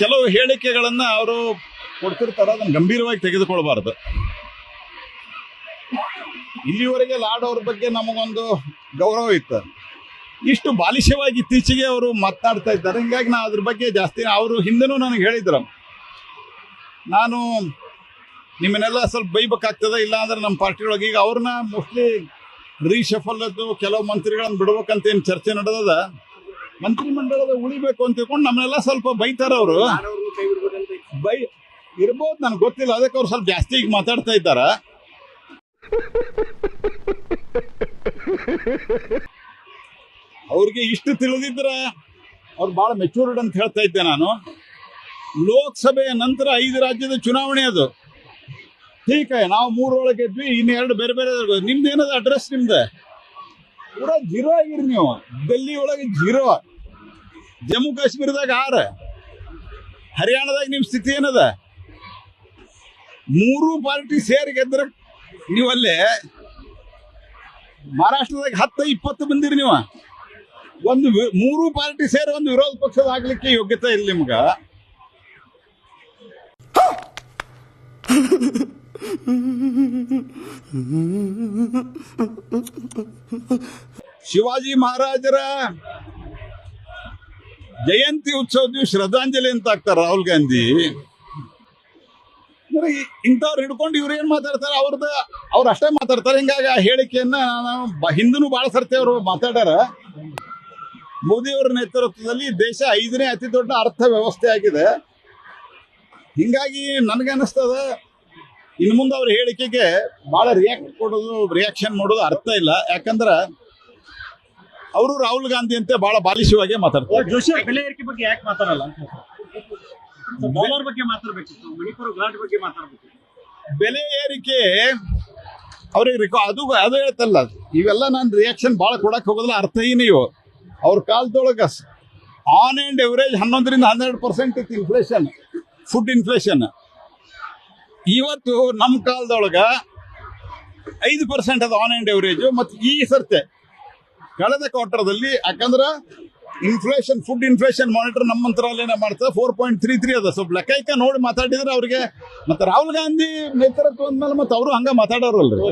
ಕೆಲವು ಹೇಳಿಕೆಗಳನ್ನ ಅವರು ಕೊಡ್ತಿರ್ತಾರೆ, ಅದನ್ನು ಗಂಭೀರವಾಗಿ ತೆಗೆದುಕೊಳ್ಬಾರ್ದು. ಇಲ್ಲಿವರೆಗೆ ಲಾಡ್ ಅವ್ರ ಬಗ್ಗೆ ನಮಗೊಂದು ಗೌರವ ಇತ್ತು. ಇಷ್ಟು ಬಾಲಿಶವಾಗಿ ಇತ್ತೀಚೆಗೆ ಅವರು ಮಾತನಾಡ್ತಾ ಇದ್ದಾರೆ. ಹಿಂಗಾಗಿ ನಾ ಅದ್ರ ಬಗ್ಗೆ ಜಾಸ್ತಿ, ಅವರು ಹಿಂದೆನೂ ನನಗೆ ಹೇಳಿದ್ರು, ನಾನು ನಿಮ್ಮನ್ನೆಲ್ಲ ಸ್ವಲ್ಪ ಬೈಬೇಕಾಗ್ತದೆ, ಇಲ್ಲ ಅಂದ್ರೆ ನಮ್ಮ ಪಾರ್ಟಿ ಒಳಗೆ ಈಗ ಅವ್ರನ್ನ ಮೋಸ್ಟ್ಲಿ ರೀಶಫಲ್ ಅದು ಕೆಲವು ಮಂತ್ರಿಗಳನ್ನು ಬಿಡ್ಬೇಕಂತ ಏನು ಚರ್ಚೆ ನಡೆದದ, ಮಂತ್ರಿಮಂಡಲದ ಉಳಿಬೇಕು ಅಂತ ತಿಳ್ಕೊಂಡು ನಮ್ಮನ್ನೆಲ್ಲ ಸ್ವಲ್ಪ ಬೈತಾರ. ಅವರು ಇರ್ಬೋದು, ನನಗೆ ಗೊತ್ತಿಲ್ಲ, ಅದಕ್ಕೆ ಅವ್ರು ಸ್ವಲ್ಪ ಜಾಸ್ತಿ ಈಗ ಮಾತಾಡ್ತಾ ಇದ್ದಾರ. ಅವ್ರಿಗೆ ಇಷ್ಟು ತಿಳಿದಿದ್ರೆ ಅವ್ರು ಬಹಳ ಮೆಚೂರ್ಡ್ ಅಂತ ಹೇಳ್ತಾ ಇದ್ದೆ ನಾನು. ಲೋಕಸಭೆಯ ನಂತರ 5 ರಾಜ್ಯದ ಚುನಾವಣೆ ಅದು. ಠೀಕ, ನಾವು 3 ಒಳಗೆ ಗೆದ್ವಿ, ಇನ್ನು 2 ಬೇರೆ ಬೇರೆ. ನಿಮ್ದು ಏನದ ಅಡ್ರೆಸ್? ನಿಮ್ದು ಪೂರಾ ಜೀರೋ ಆಗಿರಿ ನೀವು. ಡೆಲ್ಲಿ ಒಳಗೆ ಜೀರೋ, ಜಮ್ಮು ಕಾಶ್ಮೀರದಾಗ 6, ಹರಿಯಾಣದಾಗ ನಿಮ್ಮ ಸ್ಥಿತಿ ಏನದ? 3 ಪಾರ್ಟಿ ಸೇರಿ ಗೆದ್ರೆ ನೀವಲ್ಲೇ. ಮಹಾರಾಷ್ಟ್ರದಾಗ 10-20 ಬಂದಿರಿ ನೀವು. ಒಂದು 3 ಪಾರ್ಟಿ ಸೇರಿ ಒಂದು ವಿರೋಧ ಪಕ್ಷದ ಆಗ್ಲಿಕ್ಕೆ ಯೋಗ್ಯತೆ ಇಲ್ಲ ನಿಮ್ಗ. ಶಿವಾಜಿ ಮಹಾರಾಜರ ಜಯಂತಿ ಉತ್ಸವದ ಶ್ರದ್ಧಾಂಜಲಿ ಅಂತ ಆಗ್ತಾರೆ ರಾಹುಲ್ ಗಾಂಧಿ. ಇಂಥವ್ರು ಹಿಡ್ಕೊಂಡು ಇವ್ರು ಏನ್ ಮಾತಾಡ್ತಾರೆ, ಅವ್ರು ಅಷ್ಟೇ ಮಾತಾಡ್ತಾರೆ. ಹಿಂಗಾಗಿ ಆ ಹೇಳಿಕೆಯನ್ನ ಹಿಂದೂ ಬಹಳ ಸರ್ತಿ ಅವರು ಮಾತಾಡ್ಯಾರ. ಮೋದಿಯವರ ನೇತೃತ್ವದಲ್ಲಿ ದೇಶ 5ನೇ ಅತಿ ದೊಡ್ಡ ಅರ್ಥ ವ್ಯವಸ್ಥೆ ಆಗಿದೆ. ಹಿಂಗಾಗಿ ನನಗೆ ಅನಿಸ್ತದ, ಇನ್ನು ಮುಂದೆ ಅವ್ರ ಹೇಳಿಕೆಗೆ ಬಹಳ ರಿಯಾಕ್ಷನ್ ಮಾಡೋದು ಅರ್ಥ ಇಲ್ಲ. ಯಾಕಂದ್ರೆ ಅವರು ರಾಹುಲ್ ಗಾಂಧಿ ಅಂತೆ ಬಹಳ ಬಾಲಿಶವಾಗಿ ಮಾತಾಡ್ತಾರೆ. ಜೋಶಿ ಬೆಲೆ ಏರಿಕೆ ಬಗ್ಗೆ ಯಾಕೆ ಮಾತಾಡಲ್ಲ? ಡಾಲರ್ ಬಗ್ಗೆ ಮಾತಾಡ್ಬೇಕಿತ್ತು, ಮಣಿಪುರ ಘಾಟ್ ಬಗ್ಗೆ ಮಾತಾಡ್ಬೇಕು. ಬೆಲೆ ಏರಿಕೆ ಅವ್ರಿಗೆ ಅದು ಹೇಳ್ತಲ್ಲ, ಇವೆಲ್ಲ ನಾನು ರಿಯಾಕ್ಷನ್ ಭಾಳ ಕೊಡಕ್ ಹೋಗೋದಿಲ್ಲ. ಅರ್ಥಹೀನ ಇವು. ಅವ್ರ ಕಾಲದೊಳಗ ಆನ್ ಆ್ಯಂಡ್ ಎವರೇಜ್ 11ರಿಂದ 12% ಇತ್ತು ಇನ್ಫ್ಲೇಷನ್, ಫುಡ್ ಇನ್ಫ್ಲೇಷನ್. ಇವತ್ತು ನಮ್ಮ ಕಾಲದೊಳಗ 5% ಅದು ಆನ್ ಆ್ಯಂಡ್ ಎವರೇಜು. ಮತ್ತು ಈ ಸರ್ತೆ ಕಳೆದ ಕ್ವಾರ್ಟರ್ದಲ್ಲಿ, ಯಾಕಂದ್ರೆ ಇನ್ಫ್ಲೇಷನ್, ಫುಡ್ ಇನ್ಫ್ಲೇಷನ್ ಮಾನಿಟರ್ ನಮ್ಮ ಮಂತ್ರಾಲಯನ ಮಾಡ್ತದೆ, 4.33 ಅದ. ಸ್ವಲ್ಪ ಲೆಕ್ಕ ನೋಡಿ ಮಾತಾಡಿದ್ರೆ ಅವ್ರಿಗೆ. ಮತ್ತು ರಾಹುಲ್ ಗಾಂಧಿ ನೇತೃತ್ವದ ಮೇಲೆ ಮತ್ತೆ ಅವರು ಹಂಗ ಮಾತಾಡೋರಲ್ರಿ.